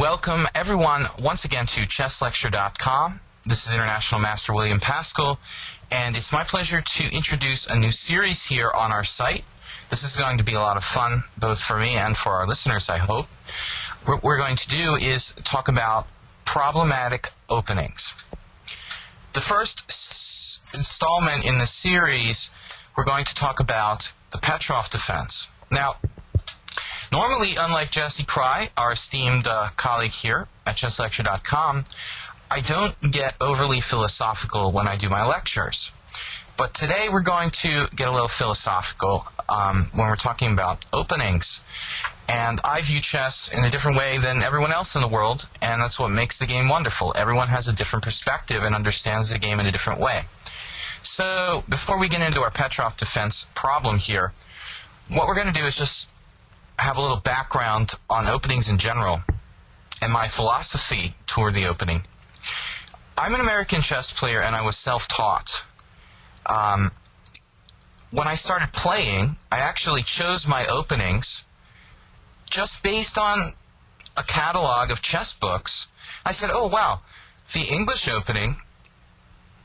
Welcome everyone once again to chesslecture.com. This is International Master William Pascal, and it's my pleasure to introduce a new series here on our site. This is going to be a lot of fun, both for me and for our listeners, I hope. What we're going to do is talk about problematic openings. The first installment in the series, we're going to talk about the Petrov defense. Now, normally, unlike Jesse Cry, our esteemed colleague here at chesslecture.com, I don't get overly philosophical when I do my lectures. But today we're going to get a little philosophical when we're talking about openings. And I view chess in a different way than everyone else in the world, and that's what makes the game wonderful. Everyone has a different perspective and understands the game in a different way. So, before we get into our Petrov defense problem here, what we're going to do is just have a little background on openings in general and my philosophy toward the opening. I'm an American chess player and I was self-taught. When I started playing, I actually chose my openings just based on a catalog of chess books. I said, oh wow, the English opening,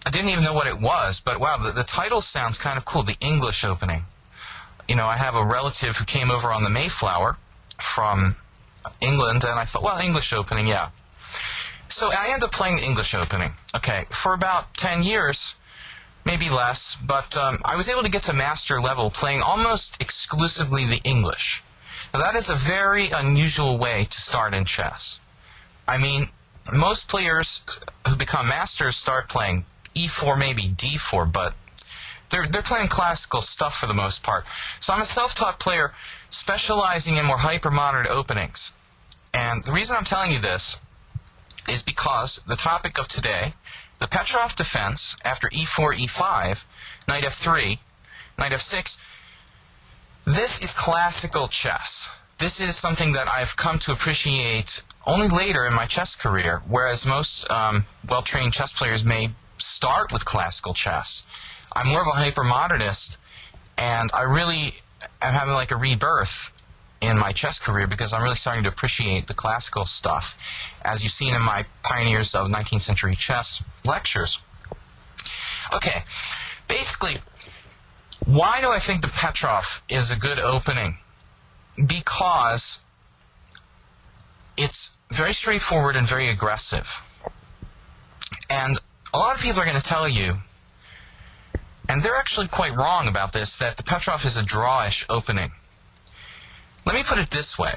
I didn't even know what it was, but wow, the title sounds kind of cool, the English opening. You know, I have a relative who came over on the Mayflower from England, and I thought, well, English opening, yeah. So I ended up playing the English opening, okay, for about 10 years, maybe less, but I was able to get to master level playing almost exclusively the English. Now, that is a very unusual way to start in chess. I mean, most players who become masters start playing e4, maybe d4, but they're playing classical stuff for the most part. So I'm a self-taught player specializing in more hyper-modern openings. And the reason I'm telling you this is because the topic of today, the Petrov defense after e4, e5, knight f3, knight f6, this is classical chess. This is something that I've come to appreciate only later in my chess career, whereas most well-trained chess players may start with classical chess. I'm more of a hyper-modernist, and I really am having like a rebirth in my chess career because I'm really starting to appreciate the classical stuff, as you've seen in my Pioneers of 19th Century Chess lectures. Okay, basically, why do I think the Petrov is a good opening? Because it's very straightforward and very aggressive. And a lot of people are going to tell you, and they're actually quite wrong about this, that the Petrov is a drawish opening. Let me put it this way.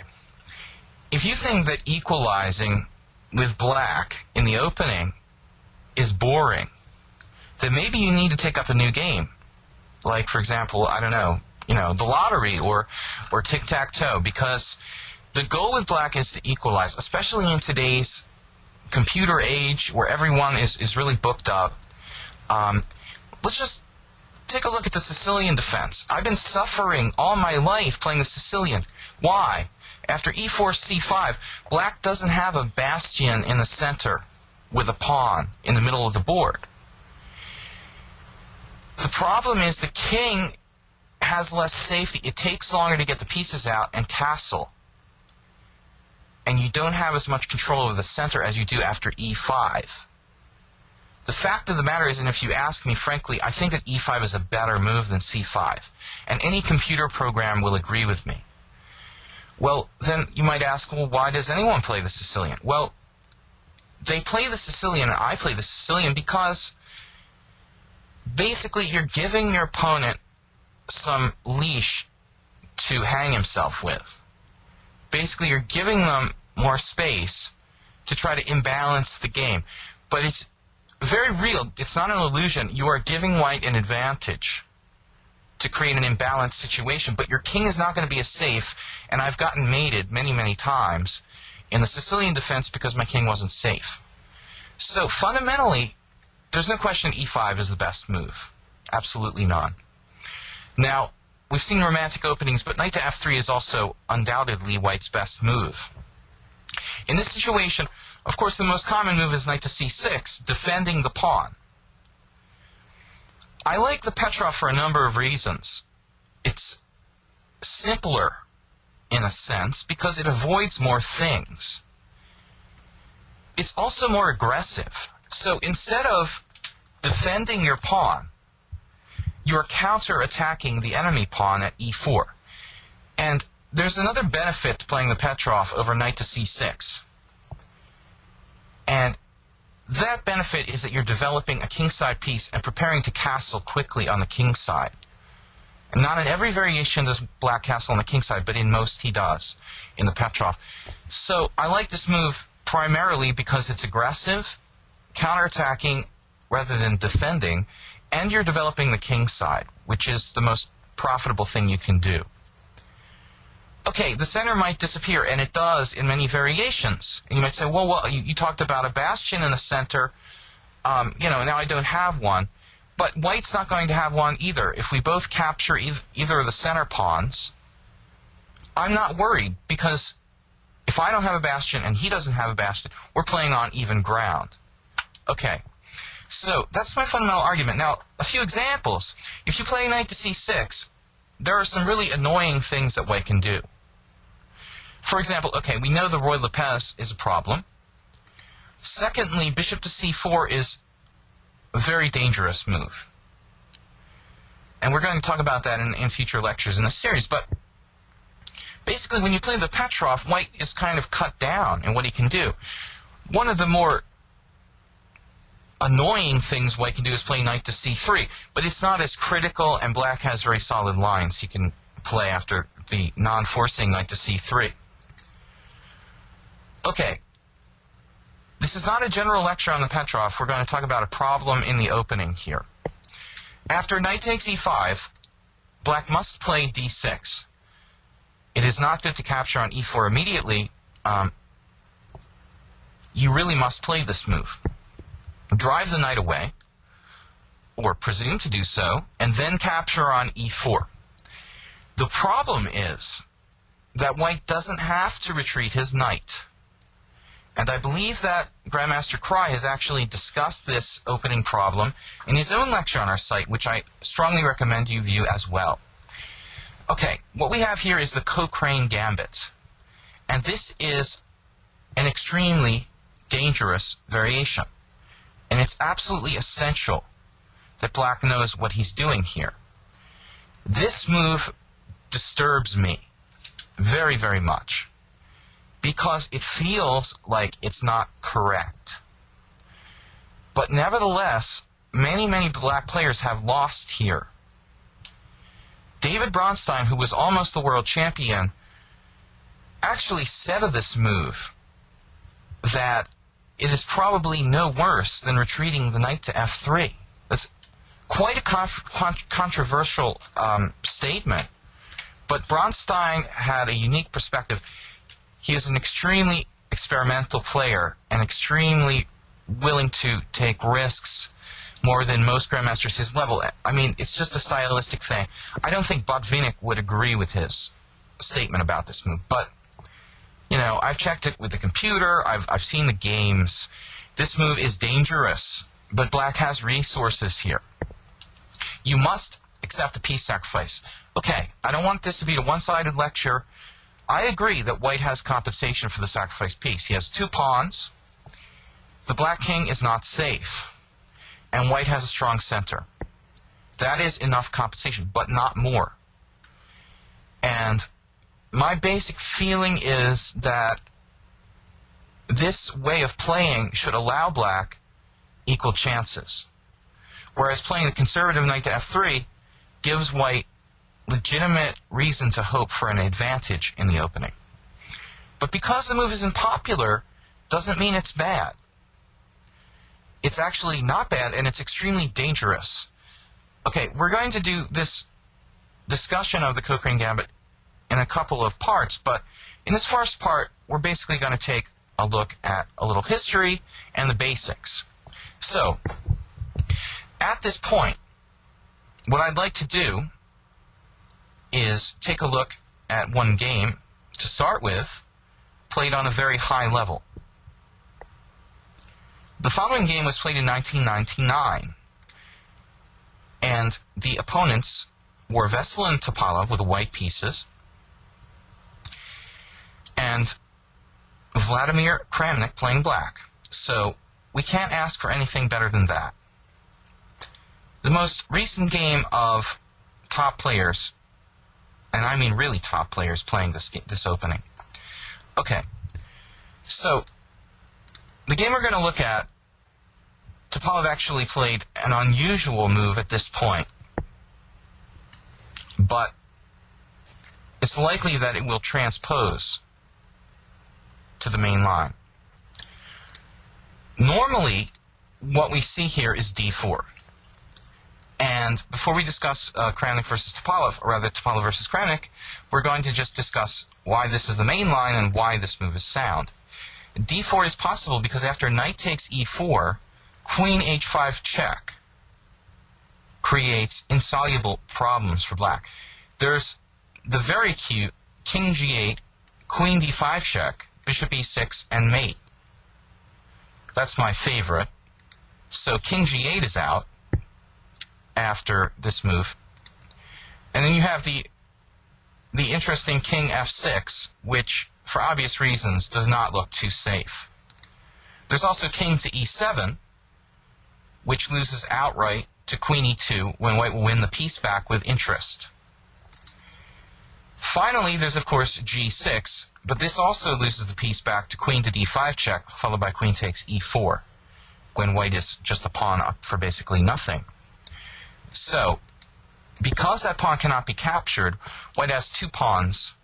If you think that equalizing with black in the opening is boring, then maybe you need to take up a new game. Like, for example, I don't know, the lottery or tic-tac-toe, because the goal with black is to equalize, especially in today's computer age where everyone is really booked up. Let's just take a look at the Sicilian defense. I've been suffering all my life playing the Sicilian. Why? After e4, c5, black doesn't have a bastion in the center with a pawn in the middle of the board. The problem is the king has less safety. It takes longer to get the pieces out and castle. And you don't have as much control over the center as you do after e5. The fact of the matter is, and if you ask me frankly, I think that e5 is a better move than c5. And any computer program will agree with me. Well, then you might ask, well, why does anyone play the Sicilian? Well, they play the Sicilian and I play the Sicilian because basically you're giving your opponent some leash to hang himself with. Basically, you're giving them more space to try to imbalance the game. But it's very real. It's not an illusion. You are giving white an advantage to create an imbalanced situation, but your king is not going to be as safe, and I've gotten mated many, many times in the Sicilian defense because my king wasn't safe. So fundamentally, there's no question e5 is the best move. Absolutely none. Now, we've seen romantic openings, but knight to f3 is also undoubtedly white's best move. In this situation, of course, the most common move is knight to c6, defending the pawn. I like the Petrov for a number of reasons. It's simpler in a sense because it avoids more things. it's also more aggressive. So instead of defending your pawn, you're counter-attacking the enemy pawn at e4. And there's another benefit to playing the Petrov over knight to c6. And that benefit is that you're developing a kingside piece and preparing to castle quickly on the kingside. And not in every variation does black castle on the kingside, but in most he does in the Petrov. So I like this move primarily because it's aggressive, counterattacking rather than defending, and you're developing the kingside, which is the most profitable thing you can do. Okay, the center might disappear, and it does in many variations. And you might say, well, you talked about a bastion in the center. Now I don't have one. But white's not going to have one either. If we both capture either of the center pawns, I'm not worried, because if I don't have a bastion and he doesn't have a bastion, we're playing on even ground. Okay, so that's my fundamental argument. Now, a few examples. If you play knight to c6, there are some really annoying things that white can do. For example, okay, we know the Roy Lopez is a problem. Secondly, bishop to c4 is a very dangerous move. And we're going to talk about that in future lectures in this series. But basically, when you play the Petrov, white is kind of cut down in what he can do. One of the more annoying things white can do is play knight to c3, but it's not as critical, and black has very solid lines he can play after the non-forcing knight to c3. Okay, this is not a general lecture on the Petrov. We're going to talk about a problem in the opening here. After knight takes e5, black must play d6. It is not good to capture on e4 immediately. You really must play this move. Drive the knight away, or presume to do so, and then capture on e4. The problem is that white doesn't have to retreat his knight. And I believe that Grandmaster Krai has actually discussed this opening problem in his own lecture on our site, which I strongly recommend you view as well. Okay, what we have here is the Cochrane gambit. And this is an extremely dangerous variation. And it's absolutely essential that black knows what he's doing here. This move disturbs me very, very much, because it feels like it's not correct. But nevertheless, many, many black players have lost here. David Bronstein, who was almost the world champion, actually said of this move that it is probably no worse than retreating the knight to f3. That's quite a controversial statement, but Bronstein had a unique perspective. He is an extremely experimental player and extremely willing to take risks more than most grandmasters his level. I mean, it's just a stylistic thing. I don't think Botvinnik would agree with his statement about this move, but I've checked it with the computer, I've seen the games. This move is dangerous, but black has resources here. You must accept the piece sacrifice. Okay, I don't want this to be a one-sided lecture. I agree that white has compensation for the sacrificed piece. He has two pawns. The black king is not safe, and white has a strong center. That is enough compensation, but not more. And my basic feeling is that this way of playing should allow black equal chances, whereas playing the conservative knight to f3 gives white legitimate reason to hope for an advantage in the opening. But because the move isn't popular, doesn't mean it's bad. It's actually not bad, and it's extremely dangerous. Okay, we're going to do this discussion of the Cochrane gambit in a couple of parts, but in this first part, we're basically going to take a look at a little history and the basics. So, at this point, what I'd like to do is take a look at one game to start with, played on a very high level. The following game was played in 1999, and the opponents were Veselin Topalov with the white pieces, and Vladimir Krammik playing black. So we can't ask for anything better than that. The most recent game of top players, and I mean really top players, playing this opening. Okay, so the game we're going to look at, Topalov actually played an unusual move at this point, but it's likely that it will transpose to the main line. Normally, what we see here is d4. And before we discuss Krammik versus Topalov, or rather Topalov versus Krammik, we're going to just discuss why this is the main line and why this move is sound. d4 is possible because after knight takes e4, queen h5 check creates insoluble problems for black. There's the very cute king g8, queen d5 check, bishop e6, and mate. That's my favorite. So king g8 is out after this move. And then you have the interesting king f6, which, for obvious reasons, does not look too safe. There's also king to e7, which loses outright to queen e2 when white will win the piece back with interest. Finally, there's of course g6, but this also loses the piece back to queen to d5 check, followed by queen takes e4, when white is just a pawn up for basically nothing. So, because that pawn cannot be captured, white has two pawns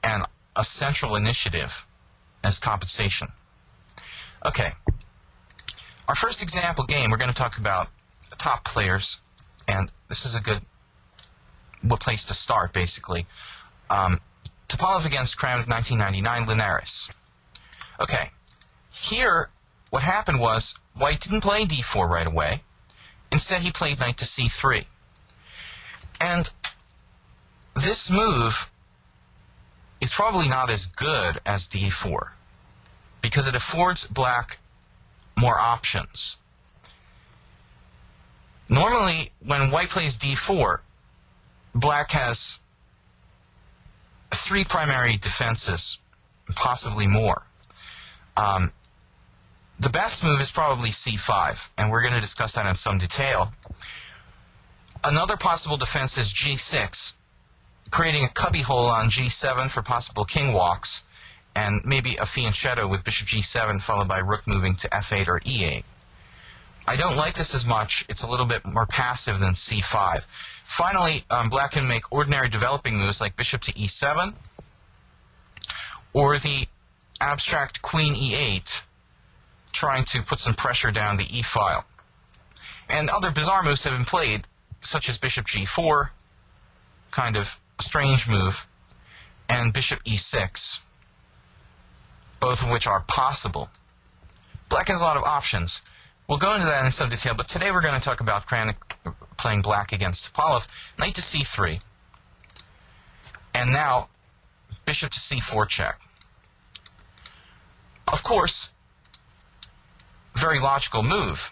and a central initiative as compensation. Okay, our first example game, we're going to talk about the top players, and this is a good place to start, basically. Topalov against Krammik, 1999, Linares. Okay, here what happened was white didn't play d4 right away. Instead, he played knight to c3. And this move is probably not as good as d4 because it affords black more options. Normally, when white plays d4, black has three primary defenses, possibly more. The best move is probably c5, and we're going to discuss that in some detail. Another possible defense is g6, creating a cubbyhole on g7 for possible king walks, and maybe a fianchetto with bishop g7 followed by rook moving to f8 or e8. I don't like this as much. It's a little bit more passive than c5. Finally, black can make ordinary developing moves like bishop to e7, or the abstract queen e8, trying to put some pressure down the e-file. And other bizarre moves have been played, such as bishop g4, kind of a strange move, and bishop e6, both of which are possible. Black has a lot of options. We'll go into that in some detail, but today we're going to talk about Krammik playing black against Topalov. Knight to c3. And now, bishop to c4 check. Of course, very logical move.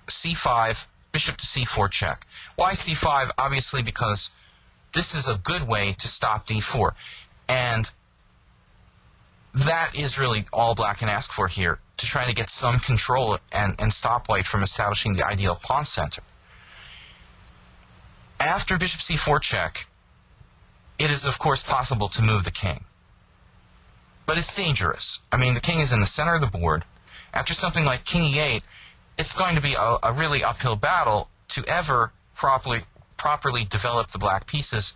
c5, bishop to c4 check. Why c5? Obviously because this is a good way to stop d4. And that is really all black can ask for here, to try to get some control and stop white from establishing the ideal pawn center. After bishop c4 check, it is of course possible to move the king. But it's dangerous. I mean, the king is in the center of the board. After something like king e8, it's going to be a really uphill battle to ever properly develop the black pieces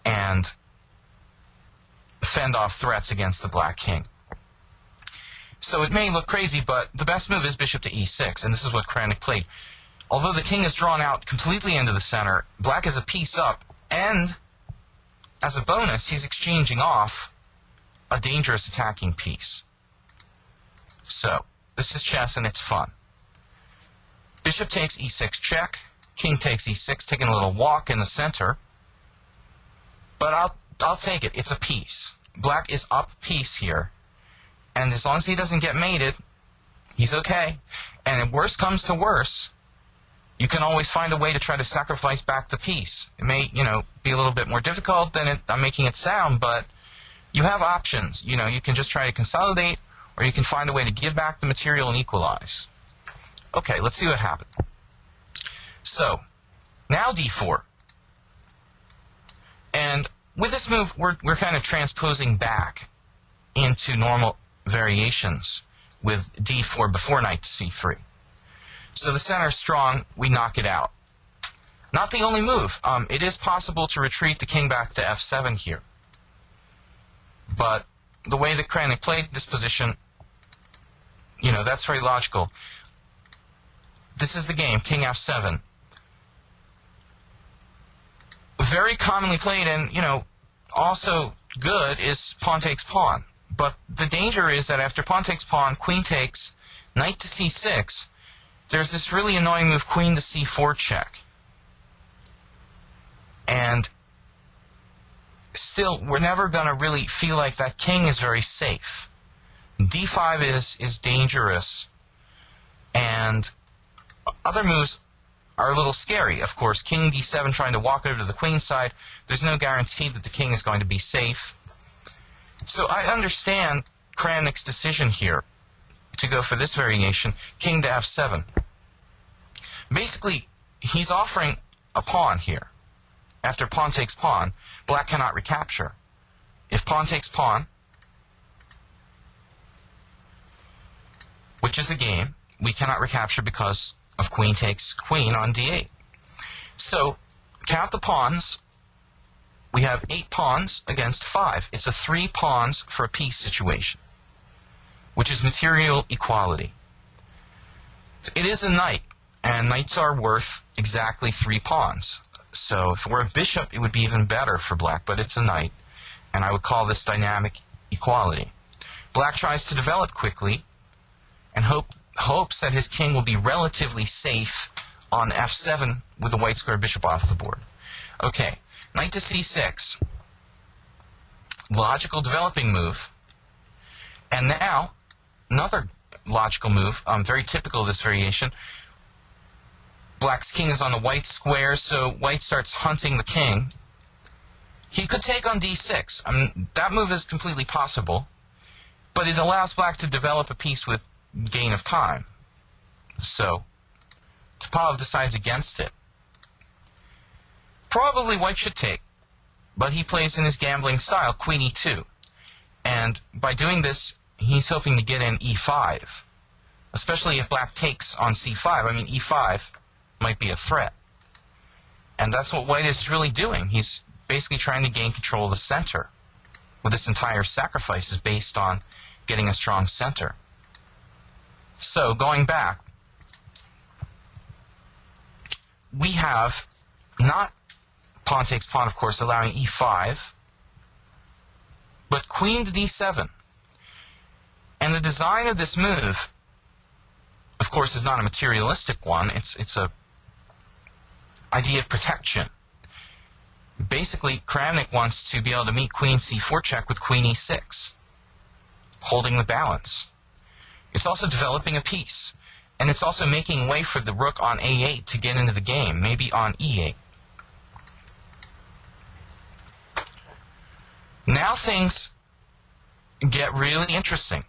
and fend off threats against the black king. So it may look crazy, but the best move is bishop to e6, and this is what Krammik played. Although the king is drawn out completely into the center, black is a piece up, and as a bonus, he's exchanging off a dangerous attacking piece. So, this is chess and it's fun. Bishop takes e6 check, king takes e6, taking a little walk in the center. But I'll take it. It's a piece. Black is up piece here. And as long as he doesn't get mated, he's okay. And if worse comes to worse, you can always find a way to try to sacrifice back the piece. It may, be a little bit more difficult than I'm making it sound, but you have options. You can just try to consolidate, or you can find a way to give back the material and equalize. Okay, let's see what happens. So, now d4. And with this move, we're kind of transposing back into normal variations with d4 before knight to c3. So the center is strong, we knock it out. Not the only move. It is possible to retreat the king back to f7 here. But the way that Krammik played this position, you know, that's very logical. This is the game, king f7. Very commonly played, and, you know, also good is pawn takes pawn. But the danger is that after pawn takes pawn, queen takes, knight to c6, there's this really annoying move, queen to c4 check. And still, we're never going to really feel like that king is very safe. d5 is dangerous, and other moves are a little scary. Of course, king d7 trying to walk over to the queen side, there's no guarantee that the king is going to be safe. So I understand Krammik's decision here to go for this variation, king to f7. Basically, he's offering a pawn here. After pawn takes pawn, black cannot recapture. If pawn takes pawn, which is a game, we cannot recapture because of queen takes queen on d8. So, count the pawns. We have 8 pawns against 5. It's a 3 pawns for a piece situation, which is material equality. It is a knight, and knights are worth exactly 3 pawns. So if it were a bishop, it would be even better for black, but it's a knight, and I would call this dynamic equality. Black tries to develop quickly and hopes that his king will be relatively safe on f7 with the white square bishop off the board. Okay, knight to c6. Logical developing move. And now, another logical move, very typical of this variation. Black's king is on the white square, so white starts hunting the king. He could take on d6. That move is completely possible, but it allows black to develop a piece with gain of time. So, Topalov decides against it. Probably white should take, but he plays in his gambling style, queen e2. And by doing this, he's hoping to get in e5, especially if black takes on c5. E5 might be a threat. And that's what white is really doing. He's basically trying to gain control of the center. Well, this entire sacrifice is based on getting a strong center. So, going back, we have not pawn takes pawn, of course, allowing e5, but queen to d7. And the design of this move, of course, is not a materialistic one. It's a idea of protection. Basically, Krammik wants to be able to meet queen c4 check with queen e6, holding the balance. It's also developing a piece, and it's also making way for the rook on a8 to get into the game, maybe on e8. Now things get really interesting.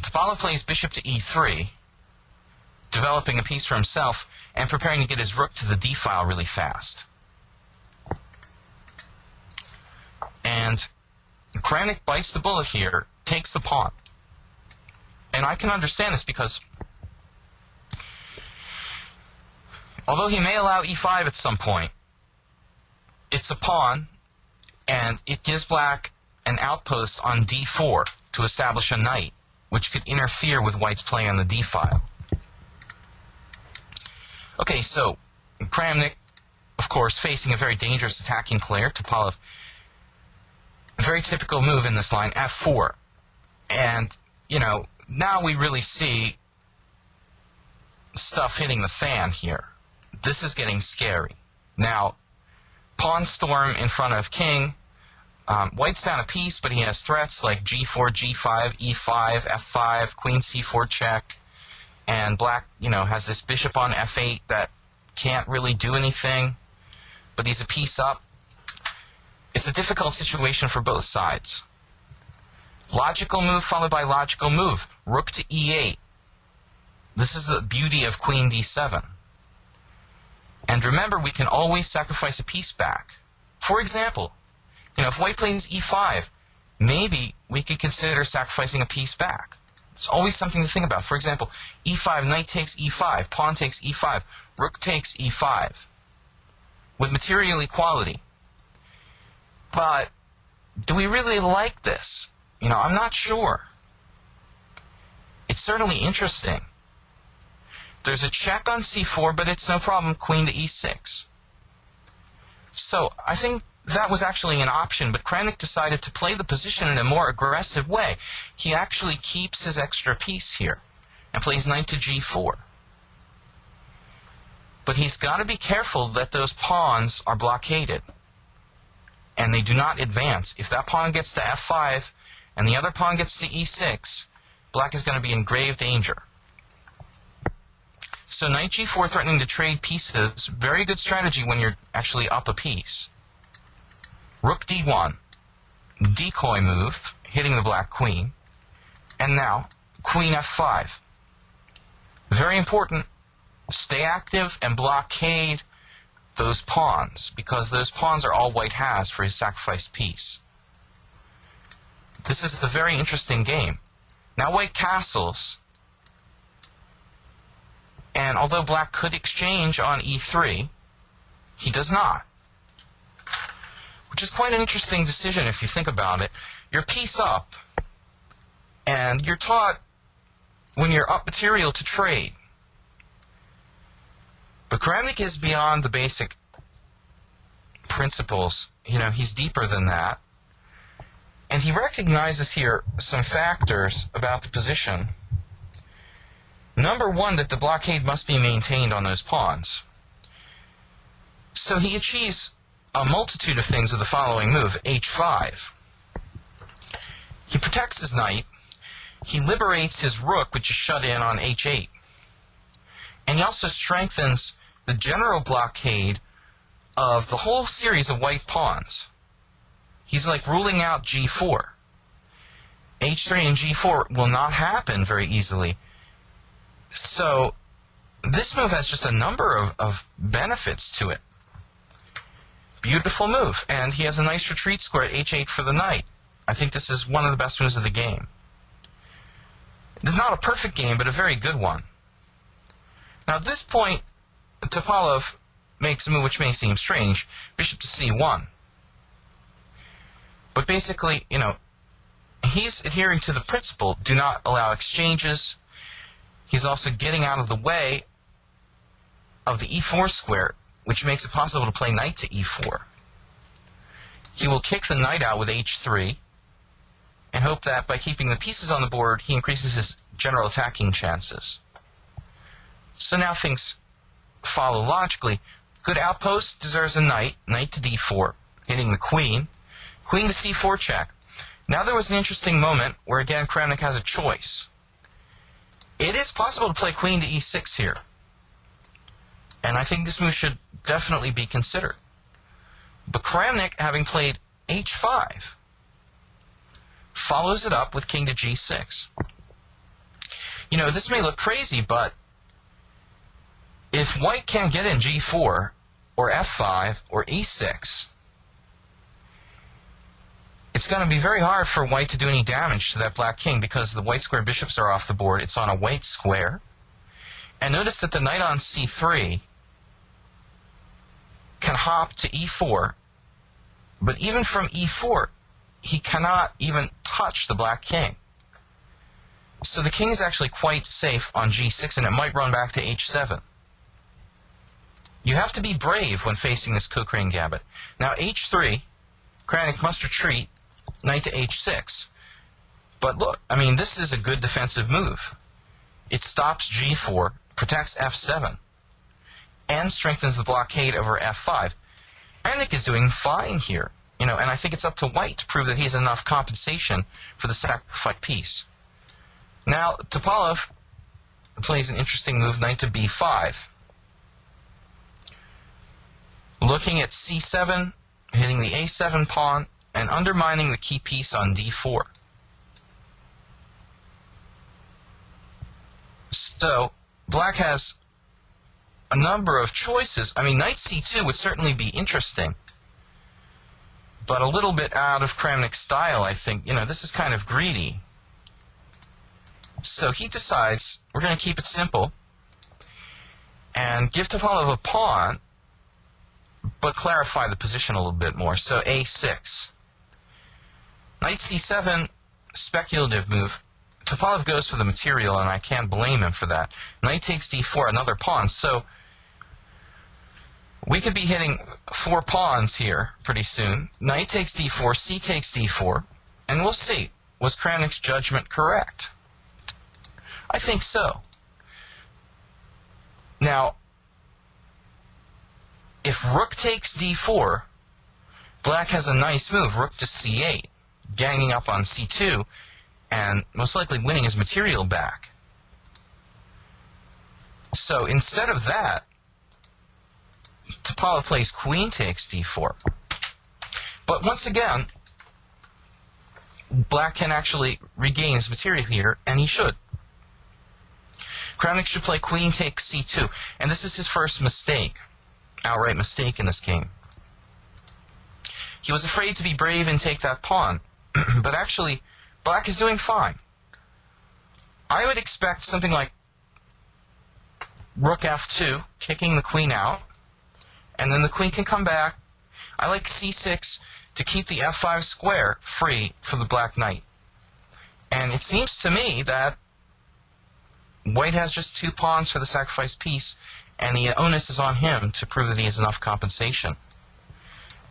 Topalov plays bishop to e3, developing a piece for himself, and preparing to get his rook to the d-file really fast. And Krammik bites the bullet here, takes the pawn. And I can understand this because although he may allow e5 at some point, it's a pawn, and it gives black an outpost on d4 to establish a knight, which could interfere with white's play on the d-file. Okay, so Krammik, of course, facing a very dangerous attacking player, Topalov. A very typical move in this line, f4. And, you know, now we really see stuff hitting the fan here. This is getting scary. Now, pawn storm in front of king. White's down a piece, but he has threats like g4, g5, e5, f5, queen c4 check. And black, you know, has this bishop on f8 that can't really do anything, but he's a piece up. It's a difficult situation for both sides. Logical move followed by logical move. Rook to e8. This is the beauty of queen d7. And remember, we can always sacrifice a piece back. For example, if white plays e5, maybe we could consider sacrificing a piece back. It's always something to think about. For example, e5, knight takes e5, pawn takes e5, rook takes e5, with material equality. But do we really like this? I'm not sure. It's certainly interesting. There's a check on c4, but it's no problem. Queen to e6. So I think that was actually an option, but Krammik decided to play the position in a more aggressive way. He actually keeps his extra piece here and plays knight to g4. But he's got to be careful that those pawns are blockaded and they do not advance. If that pawn gets to f5 and the other pawn gets to e6, black is going to be in grave danger. So knight g4 threatening to trade pieces, very good strategy when you're actually up a piece. Rook d1, decoy move, hitting the black queen. And now, queen f5. Very important, stay active and blockade those pawns, because those pawns are all white has for his sacrificed piece. This is a very interesting game. Now white castles, and although black could exchange on e3, he does not. Which is quite an interesting decision if you think about it. You're piece up, and you're taught when you're up material to trade. But Krammik is beyond the basic principles. He's deeper than that. And he recognizes here some factors about the position. Number one, that the blockade must be maintained on those pawns. So he achieves a multitude of things with the following move, h5. He protects his knight. He liberates his rook, which is shut in on h8. And he also strengthens the general blockade of the whole series of white pawns. He's like ruling out g4. h3 and g4 will not happen very easily. So this move has just a number of benefits to it. Beautiful move. And he has a nice retreat square at h8 for the knight. I think this is one of the best moves of the game. It's not a perfect game, but a very good one. Now at this point, Topalov makes a move which may seem strange, bishop to c1. But basically, he's adhering to the principle, do not allow exchanges. He's also getting out of the way of the e4 square, which makes it possible to play knight to e4. He will kick the knight out with h3 and hope that by keeping the pieces on the board, he increases his general attacking chances. So now things follow logically. Good outpost deserves a knight, knight to d4, hitting the queen, queen to c4 check. Now there was an interesting moment where again Krammik has a choice. It is possible to play queen to e6 here. And I think this move should definitely be considered. But Krammik, having played h5, follows it up with king to g6. This may look crazy, but if white can't get in g4, or f5, or e6, it's going to be very hard for white to do any damage to that black king because the white square bishops are off the board. It's on a white square. And notice that the knight on c3 can hop to e4, but even from e4, he cannot even touch the black king. So the king is actually quite safe on g6, and it might run back to h7. You have to be brave when facing this Cochrane gambit. Now h3, Krammik must retreat, knight to h6. But look, this is a good defensive move. It stops g4, protects f7, and strengthens the blockade over f5. Krammik is doing fine here, and I think it's up to white to prove that he has enough compensation for the sacrificed piece. Now, Topalov plays an interesting move, knight to b5. Looking at c7, hitting the a7 pawn, and undermining the key piece on d4. So, black has a number of choices. I mean, knight c2 would certainly be interesting, but a little bit out of Krammik's style, I think. You know, this is kind of greedy. So he decides we're going to keep it simple and give Topalov a pawn, but clarify the position a little bit more. So a6. Knight c7, speculative move. Topalov goes for the material, and I can't blame him for that. Knight takes d4, another pawn. So we could be hitting 4 pawns here pretty soon. Knight takes d4, c takes d4, and we'll see. Was Krammik's judgment correct? I think so. Now, if rook takes d4, black has a nice move, rook to c8, ganging up on c2, and most likely winning his material back. So instead of that, Topalov plays queen takes d4. But once again, black can actually regain his material here, and he should. Krammik should play queen takes c2, and this is his first mistake, outright mistake in this game. He was afraid to be brave and take that pawn, but actually, black is doing fine. I would expect something like rook f2, kicking the queen out, and then the queen can come back. I like c6 to keep the f5 square free for the black knight. And it seems to me that white has just 2 pawns for the sacrificed piece, and the onus is on him to prove that he has enough compensation.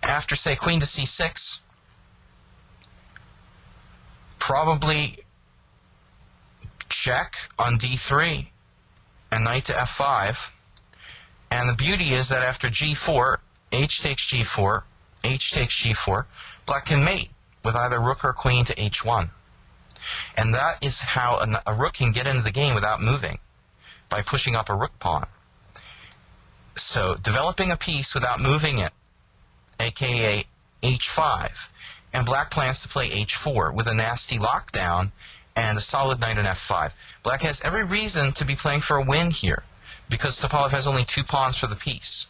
After, say, queen to c6, probably check on d3 and knight to f5. And the beauty is that after g4, h takes g4, h takes g4, black can mate with either rook or queen to h1. And that is how a rook can get into the game without moving, by pushing up a rook pawn. So developing a piece without moving it, aka h5, and black plans to play h4 with a nasty lockdown and a solid knight on f5. Black has every reason to be playing for a win here, because Topalov has only 2 pawns for the piece.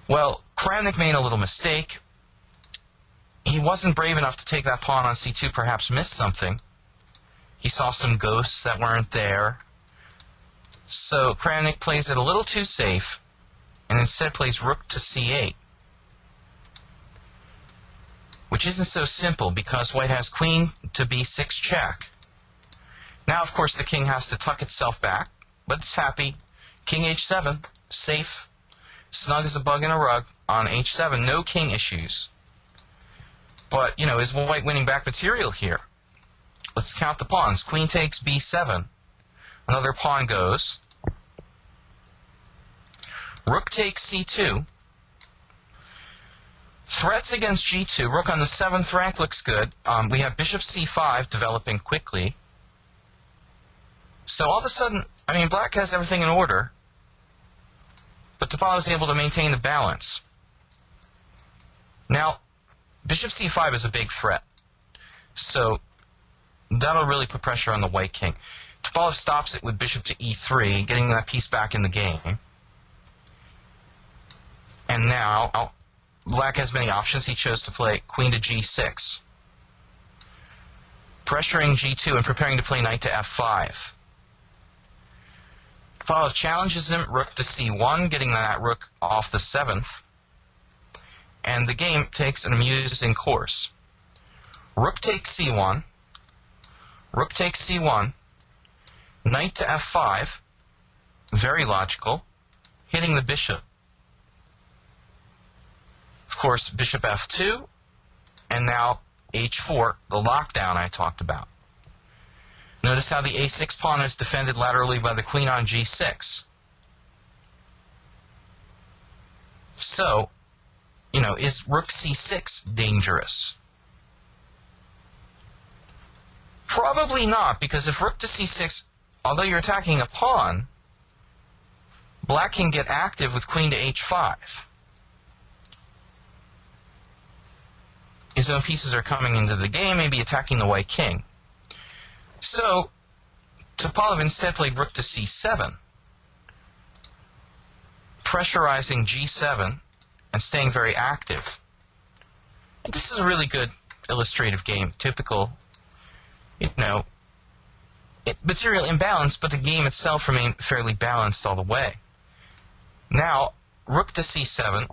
Well, Krammik made a little mistake. He wasn't brave enough to take that pawn on c2, perhaps missed something. He saw some ghosts that weren't there. So Krammik plays it a little too safe, and instead plays rook to c8. Which isn't so simple, because white has queen to b6 check. Now, of course, the king has to tuck itself back, but it's happy. King h7, safe, snug as a bug in a rug on h7, no king issues. But, you know, is white winning back material here? Let's count the pawns. Queen takes b7. Another pawn goes. Rook takes c2. Threats against g2. Rook on the 7th rank looks good. We have bishop c5 developing quickly. So all of a sudden, I mean, black has everything in order, but Topalov is able to maintain the balance. Now, bishop c5 is a big threat, so that'll really put pressure on the white king. Topalov stops it with bishop to e3, getting that piece back in the game. And now, black has many options. He chose to play queen to g6, pressuring g2 and preparing to play knight to f5. Topalov challenges him, rook to c1, getting that rook off the 7th. And the game takes an amusing course. Rook takes c1, rook takes c1, knight to f5, very logical, hitting the bishop. Of course, bishop f2, and now h4, the lockdown I talked about. Notice how the a6 pawn is defended laterally by the queen on g6. So, you know, is rook c6 dangerous? Probably not, because if rook to c6, although you're attacking a pawn, black can get active with queen to h5. His own pieces are coming into the game, maybe attacking the white king. So, Topalov instead played rook to c7, pressurizing g7 and staying very active. And this is a really good illustrative game, typical, material imbalance, but the game itself remained fairly balanced all the way. Now, rook to c7,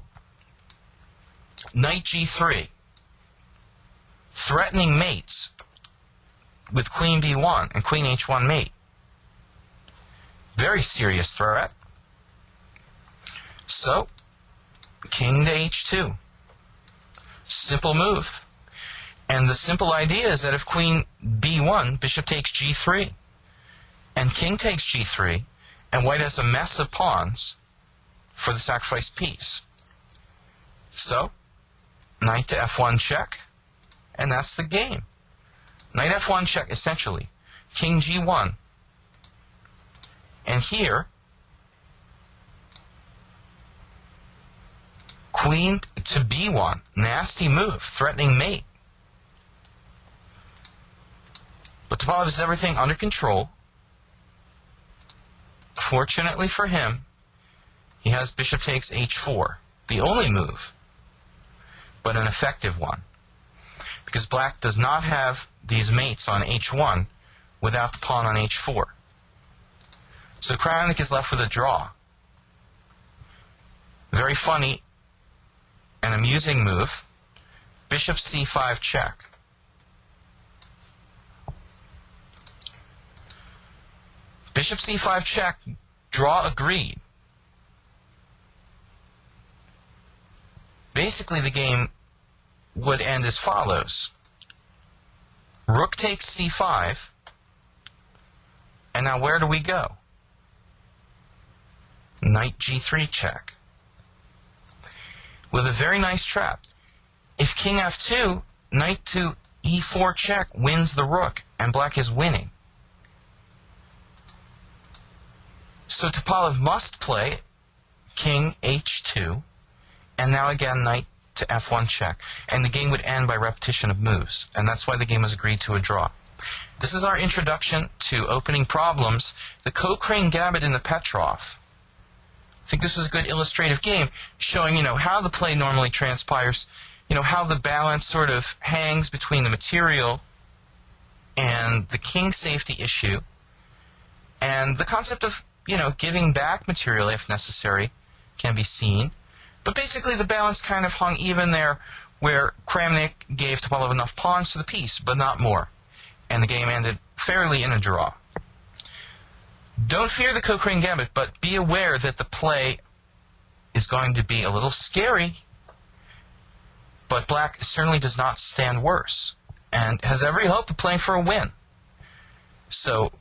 knight g3, threatening mates with queen b1 and queen h1 mate. Very serious threat. So, king to h2. Simple move. And the simple idea is that if queen b1, bishop takes g3, and king takes g3, and white has a mess of pawns for the sacrificed piece. So, knight to f1 check, and that's the game. Knight f1 check, essentially. King g1. And here, queen to b1. Nasty move, threatening mate. But Topalov has everything under control. Fortunately for him, he has bishop takes h4. The only move, but an effective one. Because black does not have these mates on h1 without the pawn on h4. So Krammik is left with a draw. Very funny and amusing move. Bishop c5 check. Bishop c5 check, draw agreed. Basically, the game would end as follows. Rook takes c5, and now where do we go? Knight g3 check. With a very nice trap. If king f2, knight to e4 check wins the rook, and black is winning. So Topalov must play king h2, and now again knight to f1 check. And the game would end by repetition of moves, and that's why the game was agreed to a draw. This is our introduction to opening problems, the Cochrane gambit and the Petrov. I think this is a good illustrative game, showing, how the play normally transpires, how the balance sort of hangs between the material and the king safety issue, and the concept of, giving back material if necessary can be seen. But basically the balance kind of hung even there, where Krammik gave Topalov enough pawns to the piece, but not more. And the game ended fairly in a draw. Don't fear the Cochrane gambit, but be aware that the play is going to be a little scary, but black certainly does not stand worse, and has every hope of playing for a win. So,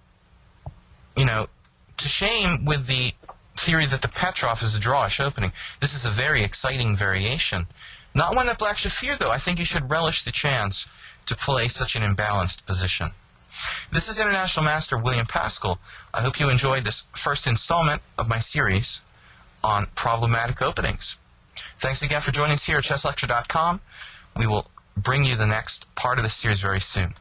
to shame with the theory that the Petrov is a drawish opening. This is a very exciting variation. Not one that black should fear, though. I think you should relish the chance to play such an imbalanced position. This is International Master William Pascal. I hope you enjoyed this first installment of my series on problematic openings. Thanks again for joining us here at chesslecture.com. We will bring you the next part of this series very soon.